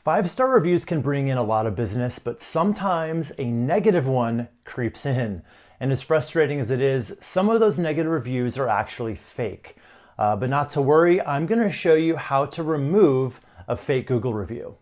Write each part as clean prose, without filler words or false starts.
5-star reviews can bring in a lot of business, but sometimes a negative one creeps in. And as frustrating as it is, some of those negative reviews are actually fake. But not to worry, I'm going to show you how to remove a fake Google review.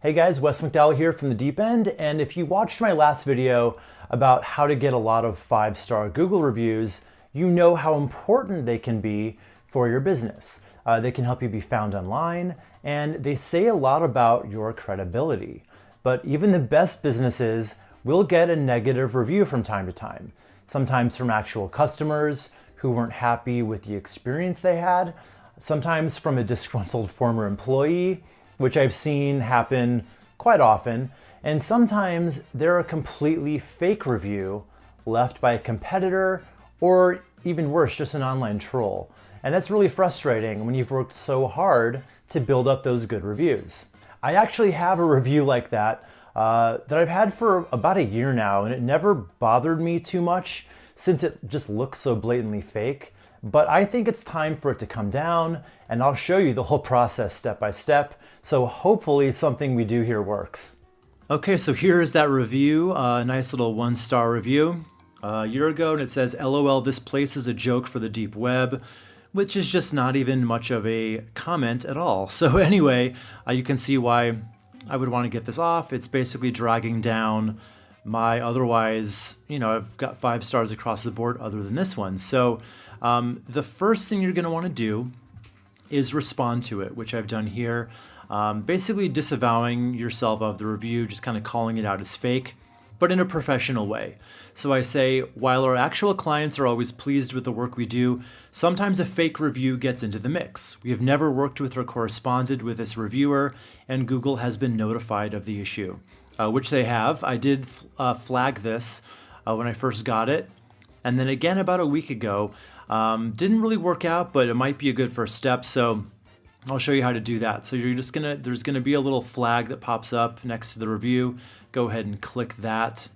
Hey guys, Wes McDowell here from the Deep End, and if you watched my last video about how to get a lot of 5-star Google reviews, you know how important they can be for your business. They can help you be found online, and they say a lot about your credibility. But even the best businesses will get a negative review from time to time, sometimes from actual customers who weren't happy with the experience they had, sometimes from a disgruntled former employee, which I've seen happen quite often, and sometimes they're a completely fake review left by a competitor or even worse, just an online troll. And that's really frustrating when you've worked so hard to build up those good reviews. I actually have a review like that that I've had for about a year now, and it never bothered me too much since it just looks so blatantly fake. But I think it's time for it to come down, and I'll show you the whole process step by step. So hopefully something we do here works. Okay, so here is that review, a nice little 1-star review. A year ago, and it says, LOL, this place is a joke for the deep web, which is just not even much of a comment at all. So anyway, you can see why I would want to get this off. It's basically dragging down my otherwise, I've got 5 stars across the board other than this one. So the first thing you're going to want to do is respond to it, which I've done here. Basically disavowing yourself of the review, just kind of calling it out as fake, but in a professional way. So I say, while our actual clients are always pleased with the work we do, sometimes a fake review gets into the mix. We have never worked with or corresponded with this reviewer, and Google has been notified of the issue, which they have. I did flag this when I first got it, and then again about a week ago. Didn't really work out, but it might be a good first step, so I'll show you how to do that. So there's gonna be a little flag that pops up next to the review. Go ahead and click that.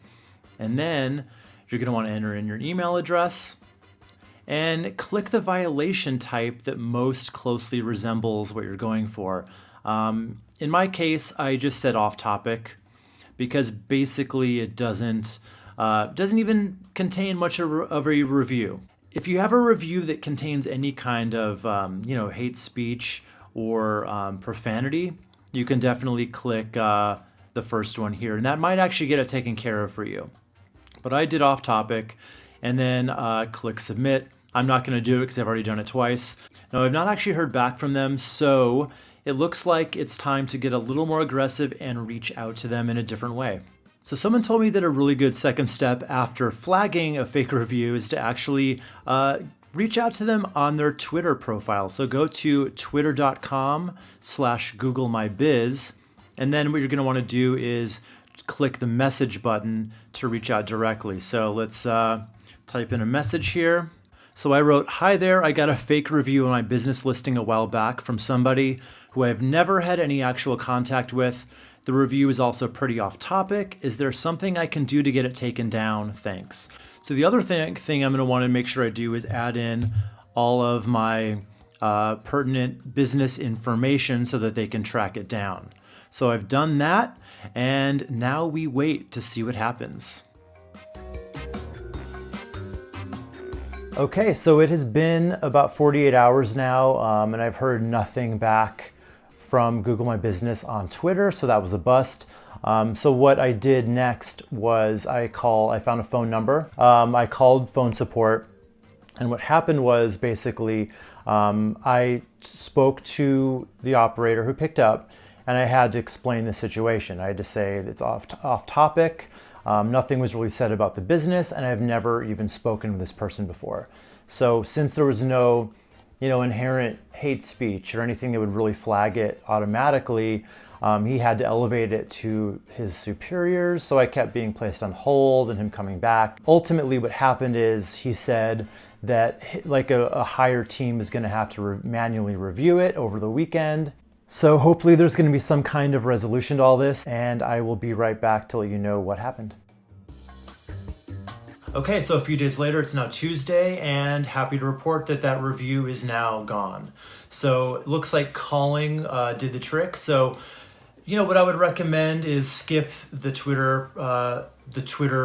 And then you're gonna wanna enter in your email address and click the violation type that most closely resembles what you're going for. In my case, I just said off topic because basically it doesn't even contain much of a review. If you have a review that contains any kind of hate speech or profanity, you can definitely click the first one here, and that might actually get it taken care of for you. But I did off topic, and then click submit. I'm not going to do it because I've already done it twice. Now I've not actually heard back from them, so it looks like it's time to get a little more aggressive and reach out to them in a different way. So someone told me that a really good second step after flagging a fake review is to actually reach out to them on their Twitter profile. So go to twitter.com/GoogleMyBiz, and then what you're going to want to do is click the message button to reach out directly. So let's type in a message here. So I wrote, "Hi there, I got a fake review on my business listing a while back from somebody who I've never had any actual contact with. The review is also pretty off topic. Is there something I can do to get it taken down? Thanks." So the other thing I'm going to want to make sure I do is add in all of my pertinent business information so that they can track it down. So I've done that, and now we wait to see what happens. Okay, so it has been about 48 hours now, and I've heard nothing back from Google My Business on Twitter, so that was a bust. So what I did next was I found a phone number. I called phone support, and what happened was basically I spoke to the operator who picked up, and I had to explain the situation. I had to say it's off topic. Nothing was really said about the business, and I've never even spoken to this person before. So since there was no inherent hate speech or anything that would really flag it automatically, he had to elevate it to his superiors. So I kept being placed on hold and him coming back. Ultimately, what happened is he said that a higher team is going to have to manually review it over the weekend. So hopefully there's going to be some kind of resolution to all this, and I will be right back to let you know what happened. Okay, so a few days later, it's now Tuesday, and happy to report that that review is now gone. So it looks like calling did the trick. So, you know, what I would recommend is skip the Twitter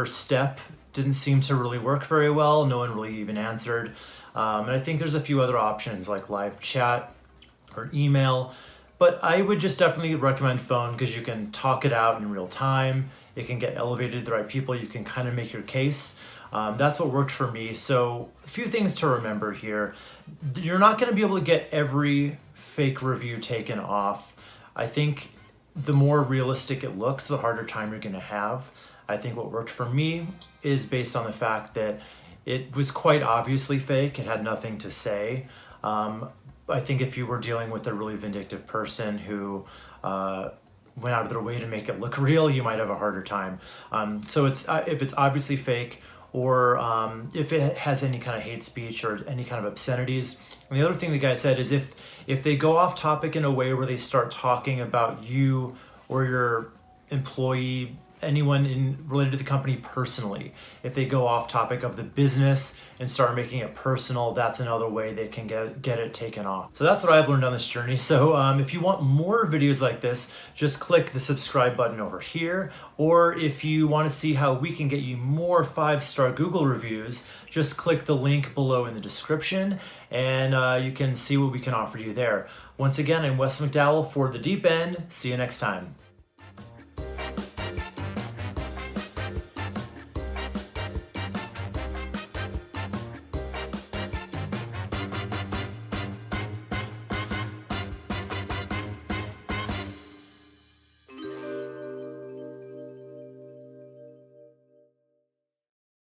step. Didn't seem to really work very well. No one really even answered. And I think there's a few other options like live chat or email. But I would just definitely recommend phone because you can talk it out in real time. It can get elevated to the right people. You can kind of make your case. That's what worked for me. So a few things to remember here. You're not going to be able to get every fake review taken off. I think the more realistic it looks, the harder time you're going to have. I think what worked for me is based on the fact that it was quite obviously fake. It had nothing to say. I think if you were dealing with a really vindictive person who went out of their way to make it look real, you might have a harder time. So if it's obviously fake, or if it has any kind of hate speech or any kind of obscenities. And the other thing the guy said is if they go off topic in a way where they start talking about you or your employee, anyone related to the company personally, if they go off topic of the business and start making it personal, that's another way they can get it taken off. So that's what I've learned on this journey. So if you want more videos like this, just click the subscribe button over here. Or if you want to see how we can get you more 5-star Google reviews, just click the link below in the description and you can see what we can offer you there. Once again, I'm Wes McDowell for The Deep End. See you next time.